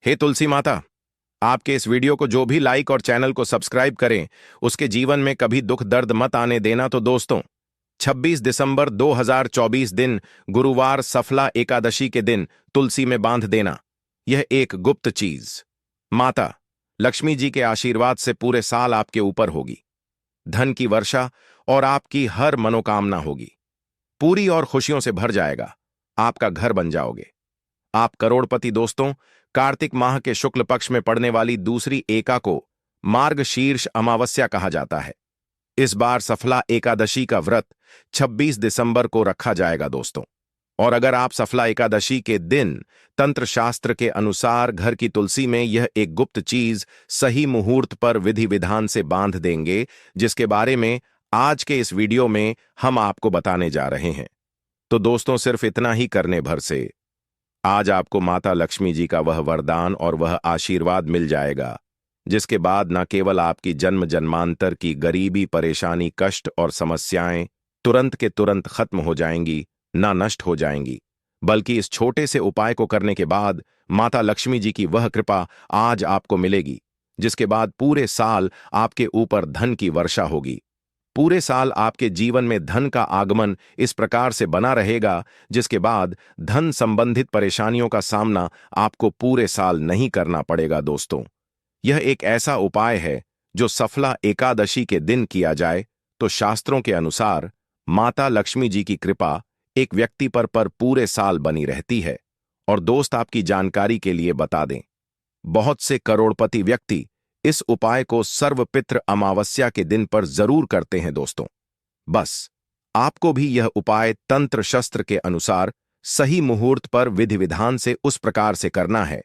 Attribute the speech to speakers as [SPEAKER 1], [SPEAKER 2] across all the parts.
[SPEAKER 1] हे तुलसी माता, आपके इस वीडियो को जो भी लाइक और चैनल को सब्सक्राइब करें, उसके जीवन में कभी दुख दर्द मत आने देना। तो दोस्तों, 26 दिसंबर 2024 दिन गुरुवार सफला एकादशी के दिन तुलसी में बांध देना। यह एक गुप्त चीज माता लक्ष्मी जी के आशीर्वाद से पूरे साल आपके ऊपर होगी। धन की वर्षा और आपकी हर मनोकामना होगी पूरी और खुशियों से भर जाएगा। आपका घर बन जाओगे, आप करोड़पति। दोस्तों, कार्तिक माह के शुक्ल पक्ष में पड़ने वाली दूसरी एका को मार्गशीर्ष अमावस्या कहा जाता है। इस बार सफला एकादशी का व्रत 26 दिसंबर को रखा जाएगा दोस्तों। और अगर आप सफला एकादशी के दिन तंत्र शास्त्र के अनुसार घर की तुलसी में यह एक गुप्त चीज सही मुहूर्त पर विधि विधान से बांध देंगे, जिसके बारे में आज के इस वीडियो में हम आपको बताने जा रहे हैं, तो दोस्तों सिर्फ इतना ही करने भर से आज आपको माता लक्ष्मी जी का वह वरदान और वह आशीर्वाद मिल जाएगा, जिसके बाद न केवल आपकी जन्म जन्मांतर की गरीबी, परेशानी, कष्ट और समस्याएं तुरंत के तुरंत खत्म हो जाएंगी, ना नष्ट हो जाएंगी, बल्कि इस छोटे से उपाय को करने के बाद माता लक्ष्मी जी की वह कृपा आज आपको मिलेगी, जिसके बाद पूरे साल आपके ऊपर धन की वर्षा होगी। पूरे साल आपके जीवन में धन का आगमन इस प्रकार से बना रहेगा, जिसके बाद धन संबंधित परेशानियों का सामना आपको पूरे साल नहीं करना पड़ेगा। दोस्तों, यह एक ऐसा उपाय है जो सफला एकादशी के दिन किया जाए तो शास्त्रों के अनुसार माता लक्ष्मी जी की कृपा एक व्यक्ति पर पूरे साल बनी रहती है। और दोस्त, आपकी जानकारी के लिए बता दें, बहुत से करोड़पति व्यक्ति इस उपाय को सर्वपित्र अमावस्या के दिन पर जरूर करते हैं। दोस्तों, बस आपको भी यह उपाय तंत्र शस्त्र के अनुसार सही मुहूर्त पर विधि विधान से उस प्रकार से करना है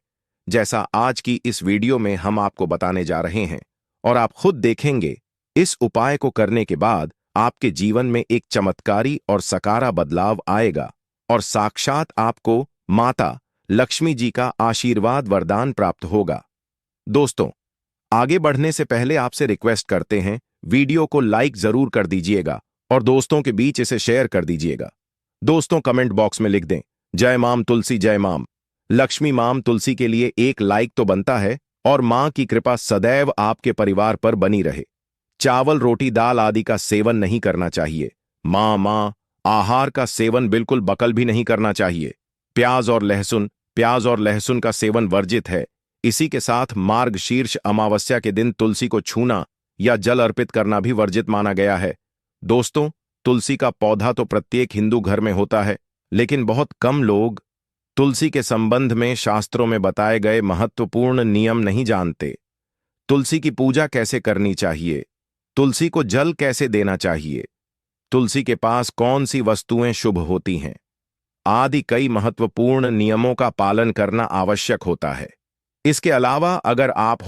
[SPEAKER 1] जैसा आज की इस वीडियो में हम आपको बताने जा रहे हैं। और आप खुद देखेंगे, इस उपाय को करने के बाद आपके जीवन में एक चमत्कारी और सकारा बदलाव आएगा और साक्षात आपको माता लक्ष्मी जी का आशीर्वाद वरदान प्राप्त होगा। दोस्तों, आगे बढ़ने से पहले आपसे रिक्वेस्ट करते हैं, वीडियो को लाइक जरूर कर दीजिएगा और दोस्तों के बीच इसे शेयर कर दीजिएगा। दोस्तों, कमेंट बॉक्स में लिख दें, जय माम तुलसी, जय माम लक्ष्मी। माम तुलसी के लिए एक लाइक तो बनता है और मां की कृपा सदैव आपके परिवार पर बनी रहे। चावल, रोटी, दाल आदि का सेवन नहीं करना चाहिए। मां आहार का सेवन बिल्कुल बकल भी नहीं करना चाहिए। प्याज और लहसुन का सेवन वर्जित है। इसी के साथ मार्गशीर्ष अमावस्या के दिन तुलसी को छूना या जल अर्पित करना भी वर्जित माना गया है। दोस्तों, तुलसी का पौधा तो प्रत्येक हिंदू घर में होता है, लेकिन बहुत कम लोग तुलसी के संबंध में शास्त्रों में बताए गए महत्वपूर्ण नियम नहीं जानते। तुलसी की पूजा कैसे करनी चाहिए, तुलसी को जल कैसे देना चाहिए, तुलसी के पास कौन सी वस्तुएं शुभ होती हैं आदि कई महत्वपूर्ण नियमों का पालन करना आवश्यक होता है। इसके अलावा अगर आप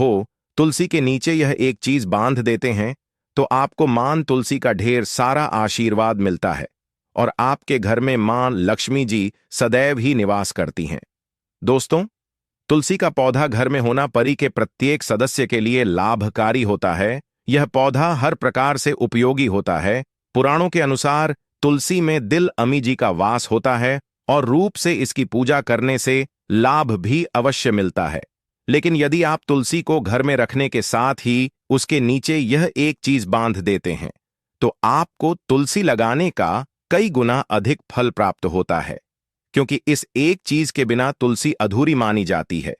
[SPEAKER 1] तुलसी के नीचे यह एक चीज बांध देते हैं तो आपको मां तुलसी का ढेर सारा आशीर्वाद मिलता है और आपके घर में मां लक्ष्मी जी सदैव ही निवास करती हैं। दोस्तों, तुलसी का पौधा घर में होना परि के प्रत्येक सदस्य के लिए लाभकारी होता है। यह पौधा हर प्रकार से उपयोगी होता है। पुराणों के अनुसार तुलसी में दिल अमी जी का वास होता है और रूप से इसकी पूजा करने से लाभ भी अवश्य मिलता है। लेकिन यदि आप तुलसी को घर में रखने के साथ ही उसके नीचे यह एक चीज बांध देते हैं तो आपको तुलसी लगाने का कई गुना अधिक फल प्राप्त होता है, क्योंकि इस एक चीज के बिना तुलसी अधूरी मानी जाती है।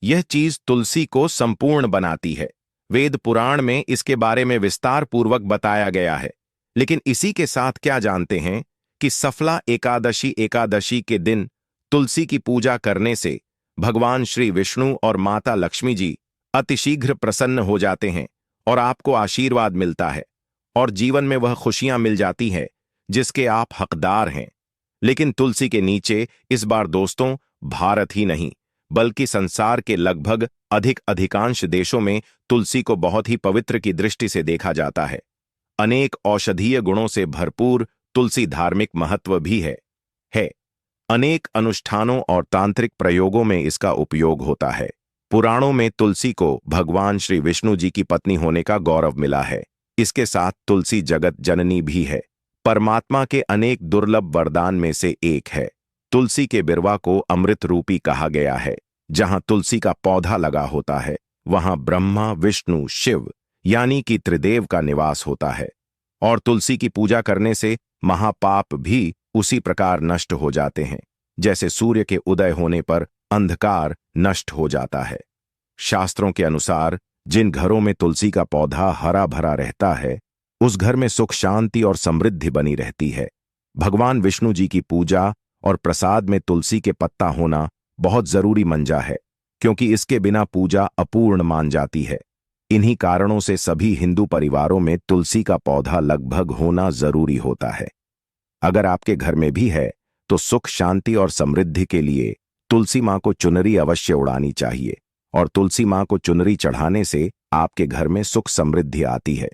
[SPEAKER 1] यह चीज तुलसी को संपूर्ण बनाती है। वेद पुराण में इसके बारे में विस्तार पूर्वक बताया गया है। लेकिन इसी के साथ क्या जानते हैं कि सफला एकादशी के दिन तुलसी की पूजा करने से भगवान श्री विष्णु और माता लक्ष्मी जी अतिशीघ्र प्रसन्न हो जाते हैं और आपको आशीर्वाद मिलता है और जीवन में वह खुशियां मिल जाती है जिसके आप हकदार हैं। लेकिन तुलसी के नीचे इस बार दोस्तों, भारत ही नहीं बल्कि संसार के लगभग अधिकांश देशों में तुलसी को बहुत ही पवित्र की दृष्टि से देखा जाता है। अनेक औषधीय गुणों से भरपूर तुलसी धार्मिक महत्व भी है। अनेक अनुष्ठानों और तांत्रिक प्रयोगों में इसका उपयोग होता है। पुराणों में तुलसी को भगवान श्री विष्णु जी की पत्नी होने का गौरव मिला है। इसके साथ तुलसी जगत जननी भी है, परमात्मा के अनेक दुर्लभ वरदान में से एक है। तुलसी के बिरवा को अमृत रूपी कहा गया है। जहां तुलसी का पौधा लगा होता है वहां ब्रह्मा विष्णु शिव यानी कि त्रिदेव का निवास होता है। और तुलसी की पूजा करने से महापाप भी उसी प्रकार नष्ट हो जाते हैं, जैसे सूर्य के उदय होने पर अंधकार नष्ट हो जाता है। शास्त्रों के अनुसार जिन घरों में तुलसी का पौधा हरा भरा रहता है उस घर में सुख शांति और समृद्धि बनी रहती है। भगवान विष्णु जी की पूजा और प्रसाद में तुलसी के पत्ता होना बहुत जरूरी मंजा है, क्योंकि इसके बिना पूजा अपूर्ण मान जाती है। इन्हीं कारणों से सभी हिंदू परिवारों में तुलसी का पौधा लगभग होना जरूरी होता है। अगर आपके घर में भी है तो सुख शांति और समृद्धि के लिए तुलसी मां को चुनरी अवश्य उड़ानी चाहिए, और तुलसी मां को चुनरी चढ़ाने से आपके घर में सुख समृद्धि आती है।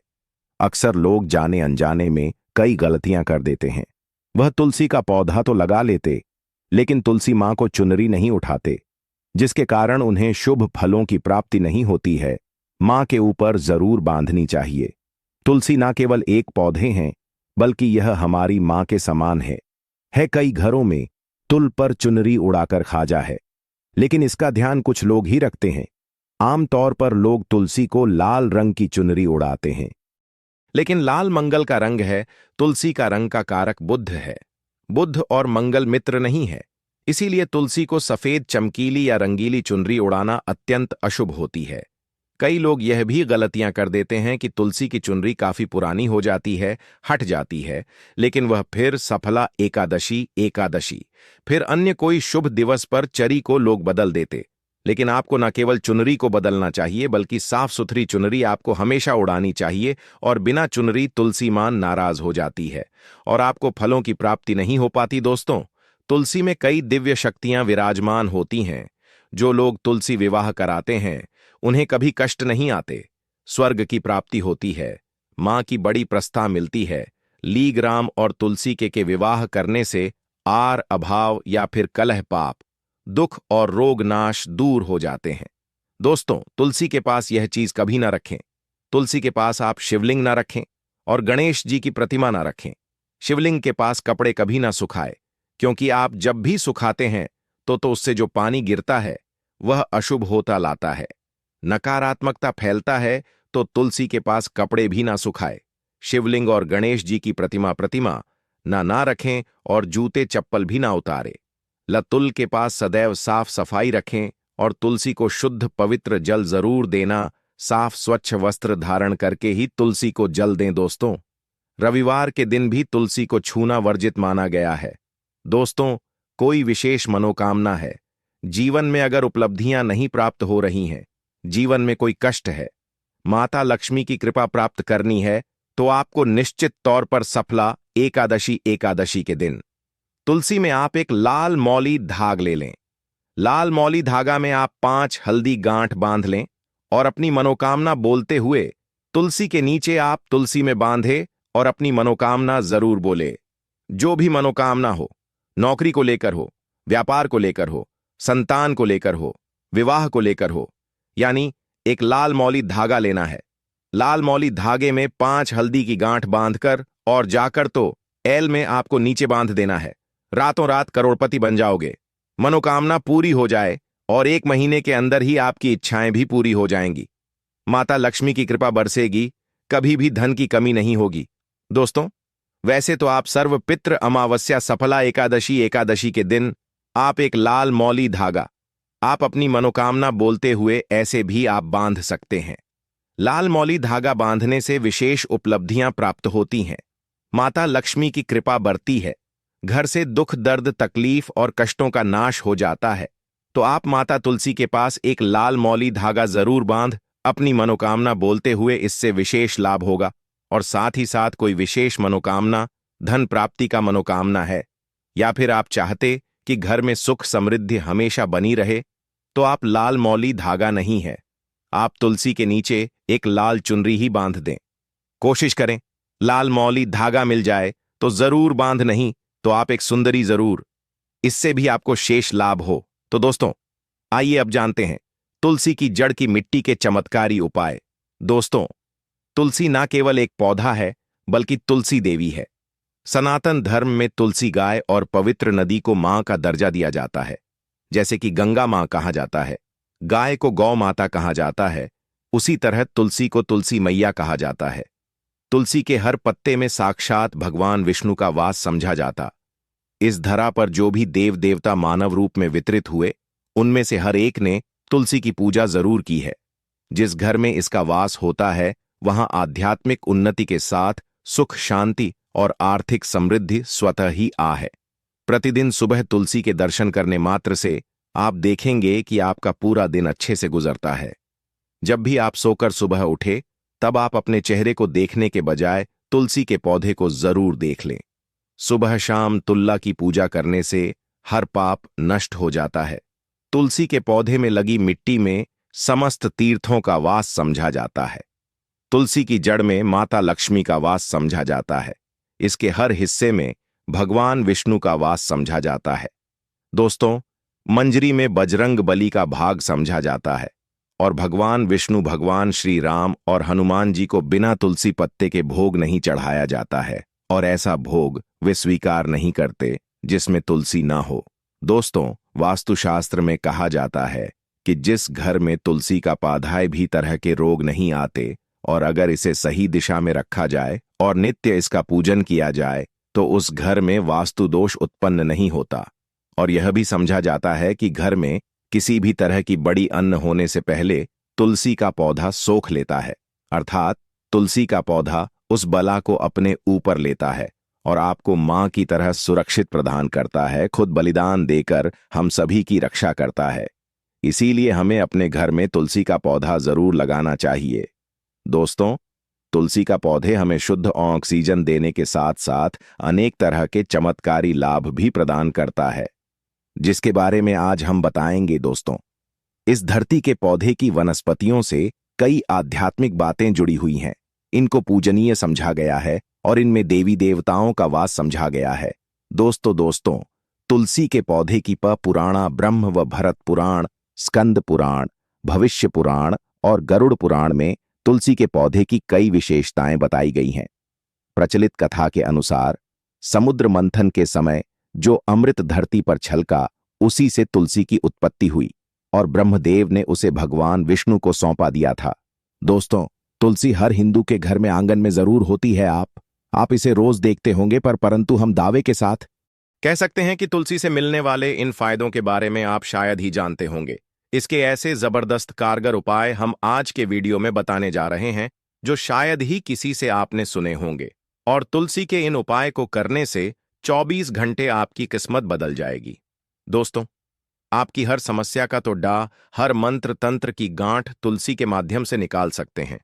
[SPEAKER 1] अक्सर लोग जाने अनजाने में कई गलतियां कर देते हैं। वह तुलसी का पौधा तो लगा लेते लेकिन तुलसी मां को चुनरी नहीं उठाते, जिसके कारण उन्हें शुभ फलों की प्राप्ति नहीं होती है। मां के ऊपर जरूर बांधनी चाहिए। तुलसी ना केवल एक पौधे हैं बल्कि यह हमारी मां के समान है। कई घरों में तुल पर चुनरी उड़ाकर खाजा है, लेकिन इसका ध्यान कुछ लोग ही रखते हैं। आमतौर पर लोग तुलसी को लाल रंग की चुनरी उड़ाते हैं, लेकिन लाल मंगल का रंग है। तुलसी का रंग का कारक बुध है। बुध और मंगल मित्र नहीं है, इसीलिए तुलसी को सफेद चमकीली या रंगीली चुनरी उड़ाना अत्यंत अशुभ होती है। कई लोग यह भी गलतियां कर देते हैं कि तुलसी की चुनरी काफी पुरानी हो जाती है, हट जाती है, लेकिन वह फिर सफला एकादशी फिर अन्य कोई शुभ दिवस पर चरी को लोग बदल देते। लेकिन आपको न केवल चुनरी को बदलना चाहिए बल्कि साफ सुथरी चुनरी आपको हमेशा उड़ानी चाहिए, और बिना चुनरी तुलसी मां नाराज हो जाती है और आपको फलों की प्राप्ति नहीं हो पाती। दोस्तों, तुलसी में कई दिव्य शक्तियां विराजमान होती हैं। जो लोग तुलसी विवाह कराते हैं उन्हें कभी कष्ट नहीं आते, स्वर्ग की प्राप्ति होती है, मां की बड़ी प्रस्था मिलती है। लीग्राम और तुलसी के विवाह करने से आर अभाव या फिर कलह पाप दुख और रोग नाश दूर हो जाते हैं। दोस्तों, तुलसी के पास यह चीज कभी ना रखें। तुलसी के पास आप शिवलिंग ना रखें और गणेश जी की प्रतिमा ना रखें। शिवलिंग के पास कपड़े कभी ना सुखाए, क्योंकि आप जब भी सुखाते हैं तो उससे जो पानी गिरता है वह अशुभ होता लाता है, नकारात्मकता फैलता है। तो तुलसी के पास कपड़े भी ना सुखाए, शिवलिंग और गणेश जी की प्रतिमा ना रखें और जूते चप्पल भी ना उतारे। लतुल के पास सदैव साफ सफाई रखें और तुलसी को शुद्ध पवित्र जल जरूर देना। साफ स्वच्छ वस्त्र धारण करके ही तुलसी को जल दें। दोस्तों, रविवार के दिन भी तुलसी को छूना वर्जित माना गया है। दोस्तों, कोई विशेष मनोकामना है, जीवन में अगर उपलब्धियां नहीं प्राप्त हो रही हैं, जीवन में कोई कष्ट है, माता लक्ष्मी की कृपा प्राप्त करनी है, तो आपको निश्चित तौर पर सफला एकादशी के दिन तुलसी में आप एक लाल मौली धाग ले लें। लाल मौली धागा में आप 5 हल्दी गांठ बांध लें और अपनी मनोकामना बोलते हुए तुलसी के नीचे आप तुलसी में बांधे और अपनी मनोकामना जरूर बोले। जो भी मनोकामना हो, नौकरी को लेकर हो, व्यापार को लेकर हो, संतान को लेकर हो, विवाह को लेकर हो, यानी एक लाल मौली धागा लेना है। लाल मौली धागे में 5 हल्दी की गांठ बांधकर और जाकर तो एल में आपको नीचे बांध देना है। रातों रात करोड़पति बन जाओगे, मनोकामना पूरी हो जाए और 1 महीने के अंदर ही आपकी इच्छाएं भी पूरी हो जाएंगी। माता लक्ष्मी की कृपा बरसेगी, कभी भी धन की कमी नहीं होगी। दोस्तों, वैसे तो आप सर्व पितृ अमावस्या सफला एकादशी के दिन आप एक लाल मौली धागा आप अपनी मनोकामना बोलते हुए ऐसे भी आप बांध सकते हैं। लाल मौली धागा बांधने से विशेष उपलब्धियां प्राप्त होती हैं, माता लक्ष्मी की कृपा बढ़ती है, घर से दुख दर्द तकलीफ और कष्टों का नाश हो जाता है। तो आप माता तुलसी के पास एक लाल मौली धागा जरूर बांध अपनी मनोकामना बोलते हुए, इससे विशेष लाभ होगा। और साथ ही साथ कोई विशेष मनोकामना, धन प्राप्ति का मनोकामना है, या फिर आप चाहते कि घर में सुख समृद्धि हमेशा बनी रहे, तो आप लाल मौली धागा नहीं है, आप तुलसी के नीचे एक लाल चुनरी ही बांध दें। कोशिश करें लाल मौली धागा मिल जाए तो जरूर बांध, नहीं तो आप एक सुंदरी जरूर, इससे भी आपको शेष लाभ हो। तो दोस्तों, आइए अब जानते हैं तुलसी की जड़ की मिट्टी के चमत्कारी उपाय। दोस्तों, तुलसी ना केवल एक पौधा है बल्कि तुलसी देवी है। सनातन धर्म में तुलसी गाय और पवित्र नदी को मां का दर्जा दिया जाता है। जैसे कि गंगा माँ कहा जाता है, गाय को गौ माता कहा जाता है, उसी तरह तुलसी को तुलसी मैया कहा जाता है। तुलसी के हर पत्ते में साक्षात भगवान विष्णु का वास समझा जाता। इस धरा पर जो भी देव देवता मानव रूप में वितरित हुए, उनमें से हर एक ने तुलसी की पूजा जरूर की है। जिस घर में इसका वास होता है, वहां आध्यात्मिक उन्नति के साथ सुख, शांति और आर्थिक समृद्धि स्वतः ही आ है। प्रतिदिन सुबह तुलसी के दर्शन करने मात्र से आप देखेंगे कि आपका पूरा दिन अच्छे से गुजरता है। जब भी आप सोकर सुबह उठे, तब आप अपने चेहरे को देखने के बजाय तुलसी के पौधे को जरूर देख लें। सुबह शाम तुल्ला की पूजा करने से हर पाप नष्ट हो जाता है। तुलसी के पौधे में लगी मिट्टी में समस्त तीर्थों का वास समझा जाता है। तुलसी की जड़ में माता लक्ष्मी का वास समझा जाता है। इसके हर हिस्से में भगवान विष्णु का वास समझा जाता है। दोस्तों, मंजरी में बजरंग बली का भाग समझा जाता है और भगवान विष्णु, भगवान श्री राम और हनुमान जी को बिना तुलसी पत्ते के भोग नहीं चढ़ाया जाता है और ऐसा भोग वे स्वीकार नहीं करते जिसमें तुलसी ना हो। दोस्तों, वास्तुशास्त्र में कहा जाता है कि जिस घर में तुलसी का पौधा भी तरह के रोग नहीं आते और अगर इसे सही दिशा में रखा जाए और नित्य इसका पूजन किया जाए तो उस घर में वास्तु दोष उत्पन्न नहीं होता। और यह भी समझा जाता है कि घर में किसी भी तरह की बड़ी अन्न होने से पहले तुलसी का पौधा सोख लेता है, अर्थात तुलसी का पौधा उस बला को अपने ऊपर लेता है और आपको मां की तरह सुरक्षित प्रदान करता है, खुद बलिदान देकर हम सभी की रक्षा करता है। इसीलिए हमें अपने घर में तुलसी का पौधा जरूर लगाना चाहिए। दोस्तों, तुलसी का पौधे हमें शुद्ध ऑक्सीजन देने के साथ साथ अनेक तरह के चमत्कारी लाभ भी प्रदान करता है, जिसके बारे में आज हम बताएंगे। दोस्तों, इस धरती के पौधे की वनस्पतियों से कई आध्यात्मिक बातें जुड़ी हुई हैं। इनको पूजनीय समझा गया है और इनमें देवी देवताओं का वास समझा गया है। दोस्तों, तुलसी के पौधे की पुराण, ब्रह्म व भरत पुराण, स्कंद पुराण, भविष्य पुराण और गरुड़ पुराण में तुलसी के पौधे की कई विशेषताएं बताई गई हैं। प्रचलित कथा के अनुसार समुद्र मंथन के समय जो अमृत धरती पर छलका, उसी से तुलसी की उत्पत्ति हुई और ब्रह्मदेव ने उसे भगवान विष्णु को सौंपा दिया था। दोस्तों, तुलसी हर हिंदू के घर में आंगन में जरूर होती है। आप इसे रोज देखते होंगे, परंतु हम दावे के साथ कह सकते हैं कि तुलसी से मिलने वाले इन फायदों के बारे में आप शायद ही जानते होंगे। इसके ऐसे जबरदस्त कारगर उपाय हम आज के वीडियो में बताने जा रहे हैं जो शायद ही किसी से आपने सुने होंगे। और तुलसी के इन उपाय को करने से 24 घंटे आपकी किस्मत बदल जाएगी। दोस्तों, आपकी हर समस्या का तो डा, हर मंत्र तंत्र की गांठ तुलसी के माध्यम से निकाल सकते हैं।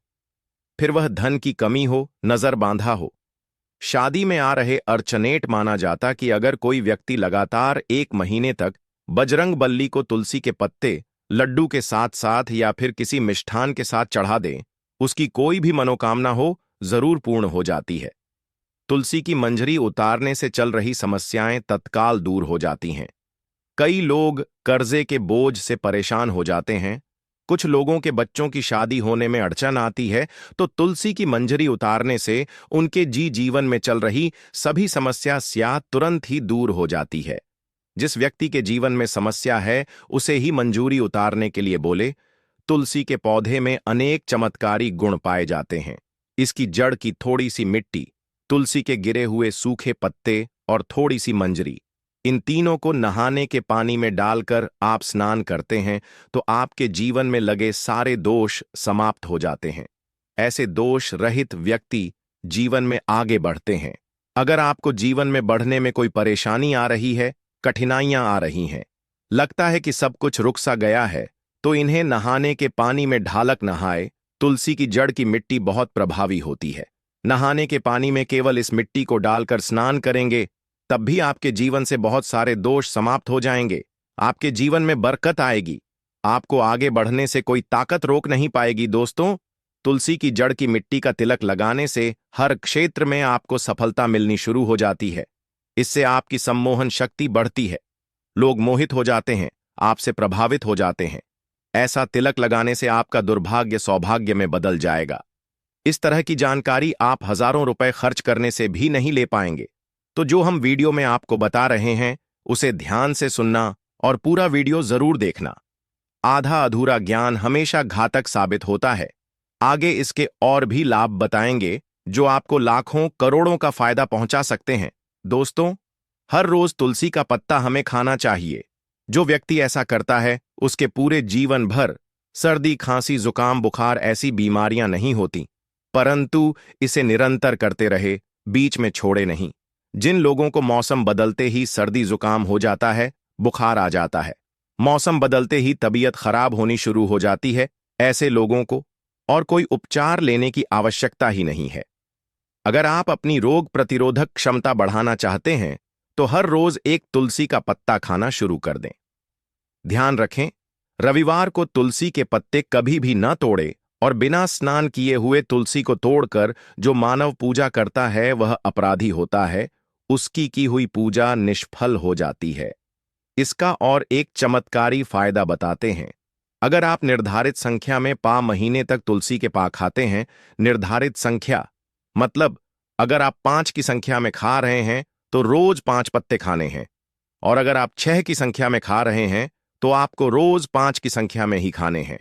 [SPEAKER 1] फिर वह धन की कमी हो, नजर बांधा हो, शादी में आ रहे अर्चनेट, माना जाता कि अगर कोई व्यक्ति लगातार 1 महीने तक बजरंग बल्ली को तुलसी के पत्ते, लड्डू के साथ साथ या फिर किसी मिष्ठान के साथ चढ़ा दे, उसकी कोई भी मनोकामना हो जरूर पूर्ण हो जाती है। तुलसी की मंजरी उतारने से चल रही समस्याएं तत्काल दूर हो जाती हैं। कई लोग कर्जे के बोझ से परेशान हो जाते हैं, कुछ लोगों के बच्चों की शादी होने में अड़चन आती है, तो तुलसी की मंजरी उतारने से उनके जीवन में चल रही सभी समस्या तुरंत ही दूर हो जाती है। जिस व्यक्ति के जीवन में समस्या है, उसे ही मंजूरी उतारने के लिए बोले। तुलसी के पौधे में अनेक चमत्कारी गुण पाए जाते हैं। इसकी जड़ की थोड़ी सी मिट्टी, तुलसी के गिरे हुए सूखे पत्ते और थोड़ी सी मंजरी, इन तीनों को नहाने के पानी में डालकर आप स्नान करते हैं तो आपके जीवन में लगे सारे दोष समाप्त हो जाते हैं। ऐसे दोष रहित व्यक्ति जीवन में आगे बढ़ते हैं। अगर आपको जीवन में बढ़ने में कोई परेशानी आ रही है, कठिनाइयां आ रही हैं, लगता है कि सब कुछ रुक सा गया है, तो इन्हें नहाने के पानी में ढालक नहाए। तुलसी की जड़ की मिट्टी बहुत प्रभावी होती है। नहाने के पानी में केवल इस मिट्टी को डालकर स्नान करेंगे, तब भी आपके जीवन से बहुत सारे दोष समाप्त हो जाएंगे। आपके जीवन में बरकत आएगी। आपको आगे बढ़ने से कोई ताकत रोक नहीं पाएगी। दोस्तों, तुलसी की जड़ की मिट्टी का तिलक लगाने से हर क्षेत्र में आपको सफलता मिलनी शुरू हो जाती है। इससे आपकी सम्मोहन शक्ति बढ़ती है। लोग मोहित हो जाते हैं, आपसे प्रभावित हो जाते हैं। ऐसा तिलक लगाने से आपका दुर्भाग्य सौभाग्य में बदल जाएगा। इस तरह की जानकारी आप हजारों रुपए खर्च करने से भी नहीं ले पाएंगे। तो जो हम वीडियो में आपको बता रहे हैं, उसे ध्यान से सुनना और पूरा वीडियो जरूर देखना। आधा अधूरा ज्ञान हमेशा घातक साबित होता है। आगे इसके और भी लाभ बताएंगे जो आपको लाखों करोड़ों का फायदा पहुंचा सकते हैं। दोस्तों, हर रोज तुलसी का पत्ता हमें खाना चाहिए। जो व्यक्ति ऐसा करता है उसके पूरे जीवन भर सर्दी, खांसी, जुकाम, बुखार ऐसी बीमारियां नहीं होती, परंतु इसे निरंतर करते रहे, बीच में छोड़े नहीं। जिन लोगों को मौसम बदलते ही सर्दी जुकाम हो जाता है, बुखार आ जाता है, मौसम बदलते ही तबीयत खराब होनी शुरू हो जाती है, ऐसे लोगों को और कोई उपचार लेने की आवश्यकता ही नहीं है। अगर आप अपनी रोग प्रतिरोधक क्षमता बढ़ाना चाहते हैं तो हर रोज एक तुलसी का पत्ता खाना शुरू कर दें। ध्यान रखें, रविवार को तुलसी के पत्ते कभी भी न तोड़े और बिना स्नान किए हुए तुलसी को तोड़कर जो मानव पूजा करता है वह अपराधी होता है, उसकी की हुई पूजा निष्फल हो जाती है। इसका और एक चमत्कारी फायदा बताते हैं। अगर आप निर्धारित संख्या में महीने तक तुलसी के पा खाते हैं, निर्धारित संख्या मतलब अगर आप 5 की संख्या में खा रहे हैं तो रोज 5 पत्ते खाने हैं, और अगर आप 6 की संख्या में खा रहे हैं तो आपको रोज 5 की संख्या में ही खाने हैं।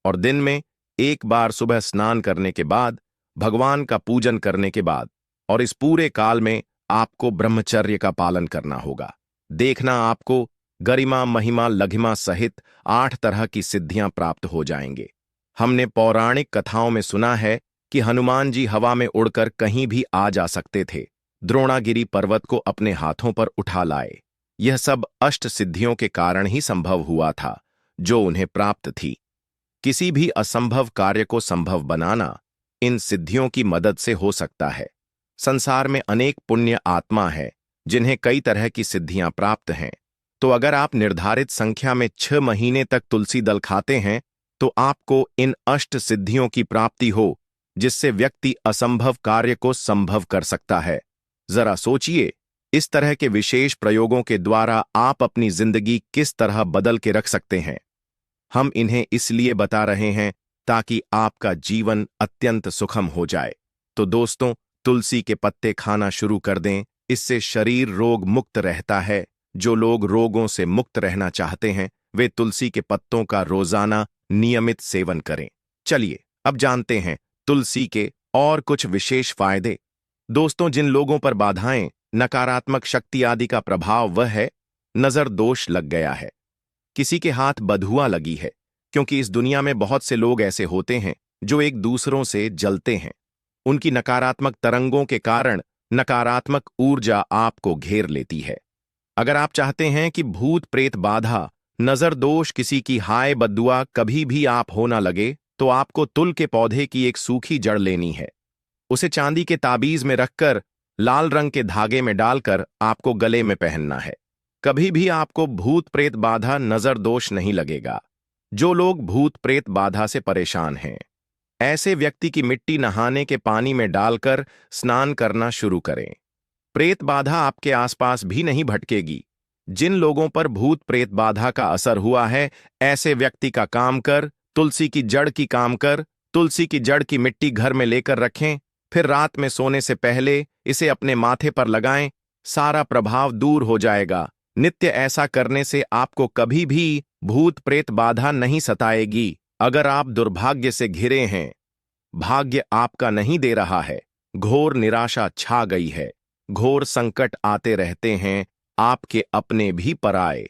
[SPEAKER 1] और दिन में एक बार सुबह स्नान करने के बाद, भगवान का पूजन करने के बाद, और इस पूरे काल में आपको ब्रह्मचर्य का पालन करना होगा। देखना, आपको गरिमा, महिमा, लघिमा सहित 8 तरह की सिद्धियां प्राप्त हो जाएंगे। हमने पौराणिक कथाओं में सुना है कि हनुमान जी हवा में उड़कर कहीं भी आ जा सकते थे, द्रोणागिरी पर्वत को अपने हाथों पर उठा लाए। यह सब अष्ट सिद्धियों के कारण ही संभव हुआ था जो उन्हें प्राप्त थी। किसी भी असंभव कार्य को संभव बनाना इन सिद्धियों की मदद से हो सकता है। संसार में अनेक पुण्य आत्मा है जिन्हें कई तरह की सिद्धियां प्राप्त हैं। तो अगर आप निर्धारित संख्या में 6 महीने तक तुलसी दल खाते हैं तो आपको इन अष्ट सिद्धियों की प्राप्ति हो, जिससे व्यक्ति असंभव कार्य को संभव कर सकता है। जरा सोचिए, इस तरह के विशेष प्रयोगों के द्वारा आप अपनी जिंदगी किस तरह बदल के रख सकते हैं। हम इन्हें इसलिए बता रहे हैं ताकि आपका जीवन अत्यंत सुखम हो जाए। तो दोस्तों, तुलसी के पत्ते खाना शुरू कर दें, इससे शरीर रोग मुक्त रहता है। जो लोग रोगों से मुक्त रहना चाहते हैं वे तुलसी के पत्तों का रोजाना नियमित सेवन करें। चलिए अब जानते हैं तुलसी के और कुछ विशेष फायदे। दोस्तों, जिन लोगों पर बाधाएं, नकारात्मक शक्ति आदि का प्रभाव वह है, नजर दोष लग गया है, किसी के हाथ बधुआ लगी है, क्योंकि इस दुनिया में बहुत से लोग ऐसे होते हैं जो एक दूसरों से जलते हैं। उनकी नकारात्मक तरंगों के कारण नकारात्मक ऊर्जा आपको घेर लेती है। अगर आप चाहते हैं कि भूत प्रेत बाधा, नजर दोष, किसी की हाय बद्दुआ कभी भी आप हो ना लगे, तो आपको तुल के पौधे की एक सूखी जड़ लेनी है। उसे चांदी के ताबीज में रखकर लाल रंग के धागे में डालकर आपको गले में पहनना है। कभी भी आपको भूत प्रेत बाधा, नजर दोष नहीं लगेगा। जो लोग भूत प्रेत बाधा से परेशान हैं, ऐसे व्यक्ति की मिट्टी नहाने के पानी में डालकर स्नान करना शुरू करें। प्रेत बाधा आपके आसपास भी नहीं भटकेगी। जिन लोगों पर भूत प्रेत बाधा का असर हुआ है, ऐसे व्यक्ति का काम कर, तुलसी की जड़ की काम कर, तुलसी की जड़ की मिट्टी घर में लेकर रखें, फिर रात में सोने से पहले इसे अपने माथे पर लगाएं, सारा प्रभाव दूर हो जाएगा। नित्य ऐसा करने से आपको कभी भी भूत प्रेत बाधा नहीं सताएगी। अगर आप दुर्भाग्य से घिरे हैं, भाग्य आपका नहीं दे रहा है, घोर निराशा छा गई है, घोर संकट आते रहते हैं, आपके अपने भी पराए,